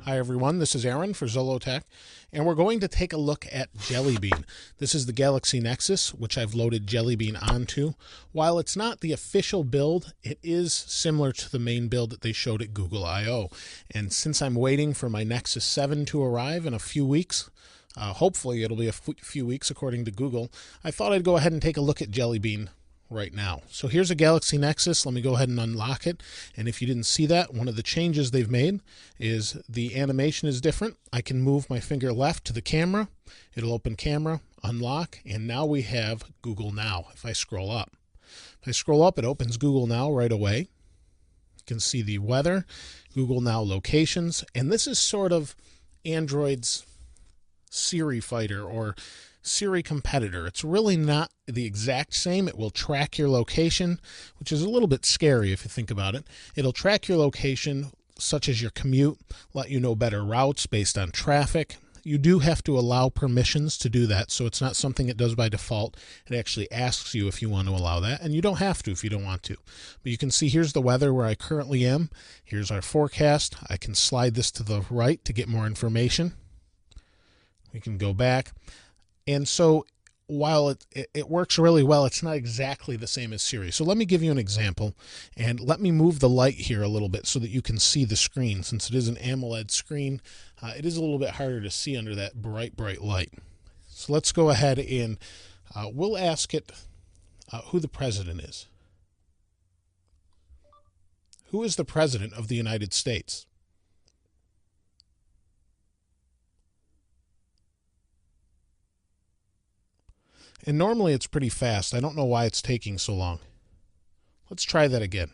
Hi everyone, this is Aaron for Zollotech, and we're going to take a look at Jelly Bean. This is the Galaxy Nexus, which I've loaded Jelly Bean onto. While it's not the official build, it is similar to the main build that they showed at Google I/O. And since I'm waiting for my Nexus 7 to arrive in a few weeks, hopefully it'll be a few weeks according to Google, I thought I'd go ahead and take a look at Jelly Bean right now. So here's a Galaxy Nexus. Let me go ahead and unlock it. And if you didn't see that, one of the changes they've made is the animation is different. I can move my finger left to the camera. It'll open camera, unlock, and now we have Google Now. If I scroll up, it opens Google Now right away. You can see the weather, Google Now locations, and this is sort of Android's Siri fighter or Siri competitor. It's really not the exact same. It will track your location, which is a little bit scary if you think about it. It'll track your location, such as your commute, let you know better routes based on traffic. You do have to allow permissions to do that, so it's not something it does by default. It actually asks you if you want to allow that, and you don't have to if you don't want to. But you can see here's the weather where I currently am. Here's our forecast. I can slide this to the right to get more information. We can go back. And so while it works really well, it's not exactly the same as Siri. So let me give you an example, and let me move the light here a little bit so that you can see the screen. Since it is an AMOLED screen, it is a little bit harder to see under that bright light. So let's go ahead and we'll ask it who the president is. Who is the president of the United States? And normally it's pretty fast. I don't know why it's taking so long. Let's try that again.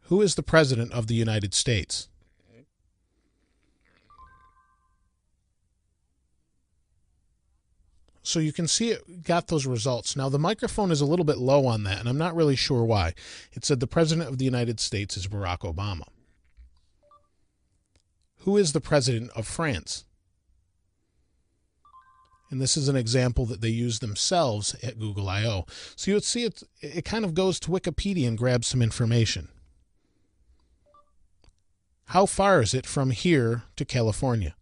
Who is the President of the United States? So you can see it got those results. Now the microphone is a little bit low on that, and I'm not really sure why. It said the President of the United States is Barack Obama. Who is the President of France? And this is an example that they use themselves at Google I/O. So you would see it kind of goes to Wikipedia and grabs some information. How far is it from here to California?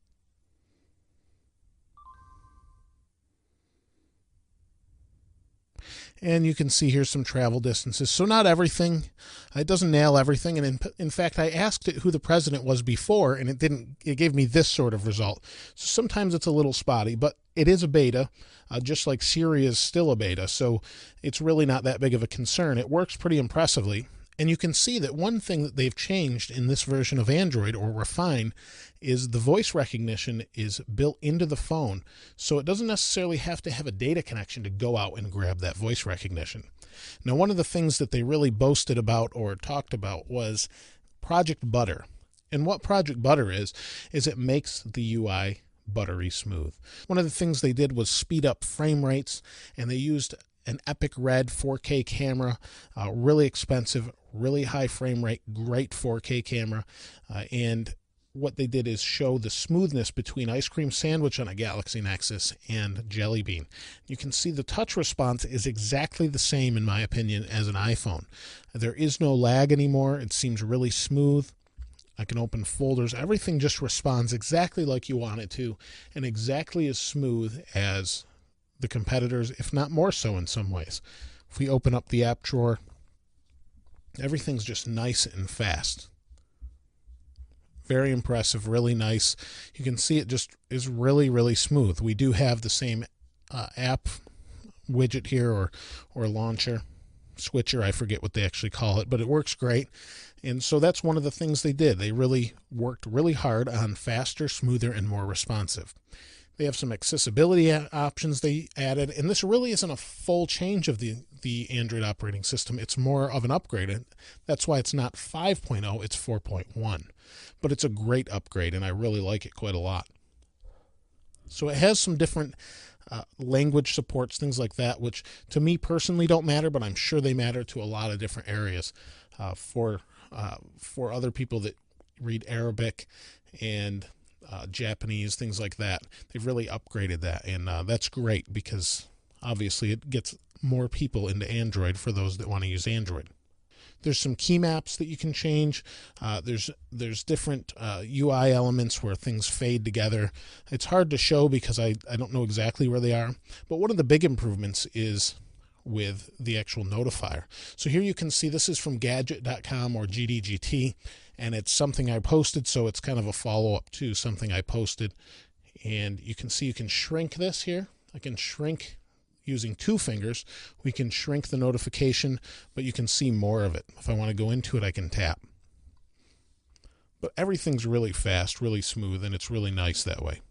And you can see here some travel distances. So not everything, it doesn't nail everything. And in fact, I asked it who the president was before, and it gave me this sort of result. So sometimes it's a little spotty, but it is a beta, just like Siri is still a beta. So it's really not that big of a concern. It works pretty impressively. And you can see that one thing that they've changed in this version of Android, or refined, is the voice recognition is built into the phone. So it doesn't necessarily have to have a data connection to go out and grab that voice recognition. Now, one of the things that they really boasted about or talked about was Project Butter. And what Project Butter is it makes the UI buttery smooth. One of the things they did was speed up frame rates, and they used an Epic Red 4K camera, really expensive, really high frame rate, great 4K camera. And what they did is show the smoothness between Ice Cream Sandwich on a Galaxy Nexus and Jelly Bean. You can see the touch response is exactly the same, in my opinion, as an iPhone. There is no lag anymore. It seems really smooth. I can open folders. Everything just responds exactly like you want it to, and exactly as smooth as the competitors, if not more so in some ways. If we open up the app drawer, everything's just nice and fast. Very impressive, really nice. You can see it just is really smooth. We do have the same app widget here, or launcher, switcher, I forget what they actually call it, but it works great. And so that's one of the things they did. They really worked really hard on faster, smoother, and more responsive. They have some accessibility options they added, and this really isn't a full change of the Android operating system. It's more of an upgrade. That's why it's not 5.0, it's 4.1. But it's a great upgrade, and I really like it quite a lot. So it has some different language supports, things like that, which to me personally don't matter, but I'm sure they matter to a lot of different areas. For other people that read Arabic and Japanese, things like that, they've really upgraded that, and that's great because obviously it gets more people into Android for those that want to use Android. There's some key maps that you can change. There's different UI elements where things fade together. It's hard to show because I don't know exactly where they are. But one of the big improvements is with the actual notifier. So here you can see this is from Gadget.com or GDGT, and it's something I posted, so it's kind of a follow-up to something I posted. And you can see you can shrink this here. I can shrink using 2 fingers. We can shrink the notification, but you can see more of it. If I want to go into it, I can tap. But everything's really fast, really smooth, and it's really nice that way.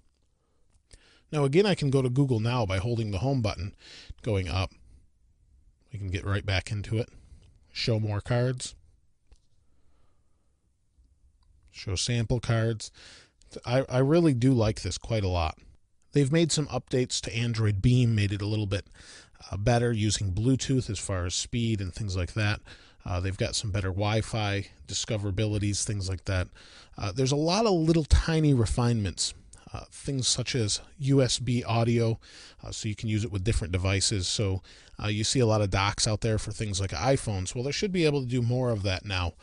Now again, I can go to Google Now by holding the home button, going up. We can get right back into it. Show more cards. Show sample cards. I really do like this quite a lot. They've made some updates to Android Beam, made it a little bit better using Bluetooth as far as speed and things like that. They've got some better Wi-Fi discoverabilities, things like that. There's a lot of little tiny refinements. Things such as USB audio, so you can use it with different devices. So you see a lot of docks out there for things like iPhones. Well, they should be able to do more of that now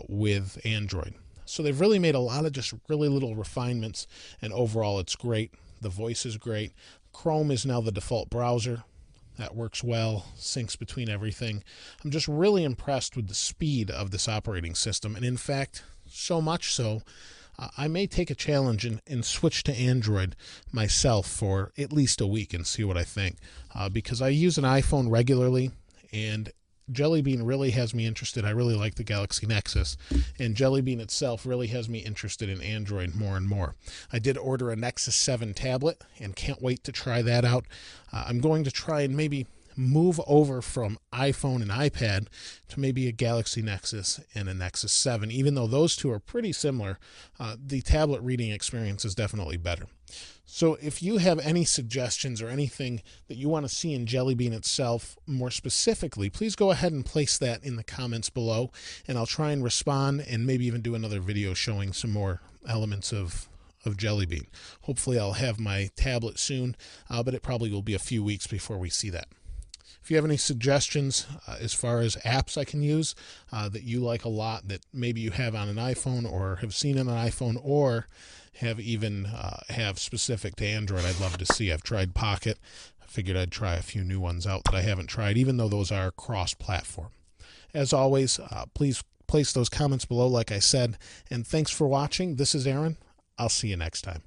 with Android. So they've really made a lot of just really little refinements, and overall it's great. The voice is great. Chrome is now the default browser. That works well, syncs between everything. I'm just really impressed with the speed of this operating system, and in fact, so much so, I may take a challenge and switch to Android myself for at least a week and see what I think, because I use an iPhone regularly, and Jelly Bean really has me interested. I really like the Galaxy Nexus, and Jelly Bean itself really has me interested in Android more and more. I did order a Nexus 7 tablet and can't wait to try that out. I'm going to try and maybe move over from iPhone and iPad to maybe a Galaxy Nexus and a Nexus 7. Even though those two are pretty similar, the tablet reading experience is definitely better. So if you have any suggestions or anything that you want to see in Jelly Bean itself more specifically, please go ahead and place that in the comments below, and I'll try and respond and maybe even do another video showing some more elements of Jelly Bean. Hopefully I'll have my tablet soon, but it probably will be a few weeks before we see that. If you have any suggestions as far as apps I can use that you like a lot, that maybe you have on an iPhone or have seen on an iPhone, or have even have specific to Android, I'd love to see. I've tried Pocket. I figured I'd try a few new ones out that I haven't tried, even though those are cross-platform. As always, please place those comments below, like I said, and thanks for watching. This is Aaron. I'll see you next time.